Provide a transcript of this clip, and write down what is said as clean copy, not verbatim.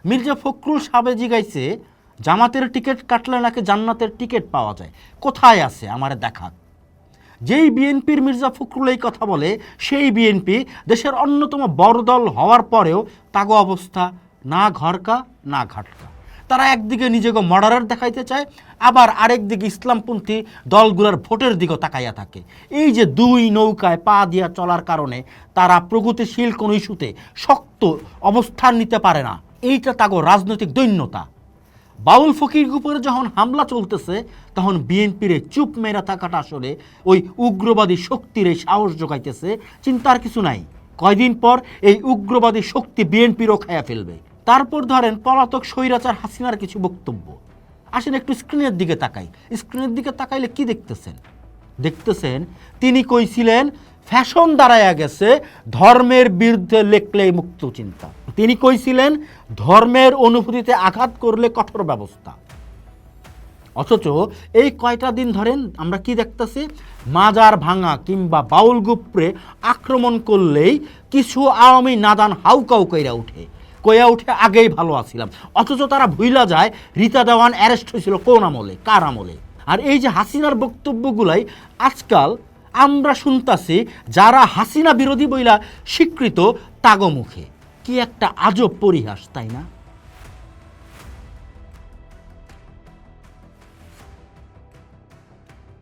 মির্জা ফখরুল সাহেব জিগাইছে জামাতের টিকিট কাটলে নাকি জান্নাতের টিকিট পাওয়া যায়। কোথায় আছে আমারে দেখাক। যেই বিএনপির মির্জা ফখরুল এই কথা বলে, সেই বিএনপি দেশের অন্যতম বড় দল হওয়ার পরেও তাগো অবস্থা না ঘরকা না ঘাটকা। তারা একদিকে নিজেকে মডারেট দেখাইতে চায়, আবার আরেকদিকে ইসলামপন্থী দলগুলোর ভোটের দিকে তাকাইয়া থাকে। এই যে দুই নৌকায় পা দিয়া চলার কারণে তারা প্রগতিশীল কোনো ইস্যুতে শক্ত অবস্থান নিতে পারে না। এইটা তাগো রাজনৈতিক দৈন্যতা। বাউল ফকির উপরে যখন হামলা চলতেছে তখন বিএনপির চুপ মেরা থাকাটা আসলে ওই উগ্রবাদী শক্তির এই সাহস যোগাইতেছে। চিন্তার কিছু নাই, কয়দিন পর এই উগ্রবাদী শক্তি বিএনপিরও খায়া ফেলবে। তারপর ধরেন পলাতক স্বৈরাচার হাসিনার কিছু বক্তব্য। আসেন একটু স্ক্রিনের দিকে তাকাই। স্ক্রিনের দিকে তাকাইলে কি দেখতেছেন? দেখতেছেন তিনি কইছিলেন ফ্যাশন দাঁড়ায়া গেছে, ধর্মের বিরুদ্ধে লেখলেই মুক্ত চিন্তা। তিনি কইছিলেন ধর্মের অনুভূতিতে আঘাত করলে কঠোর ব্যবস্থা। অথচ এই কয়টা দিন ধরেন আমরা কি দেখতেছি? মাজার ভাঙা কিংবা বাউল গুপ্রে আক্রমণ করলেই কিছু আওয়ামী নাদান হাউকাউ কইরা উঠে, আগেই ভালো আছিলাম। অথচ তারা ভুইলা যায় রীতা দেওয়ান অ্যারেস্ট হয়েছিল কোন আমলে, কার আমলে। আর এই যে হাসিনার বক্তব্যগুলাই আজকাল আমরা শুনতাছি যারা হাসিনা বিরোধী বইলা স্বীকৃত তাগো মুখে। কি একটা আজব পরিহাস, তাই না?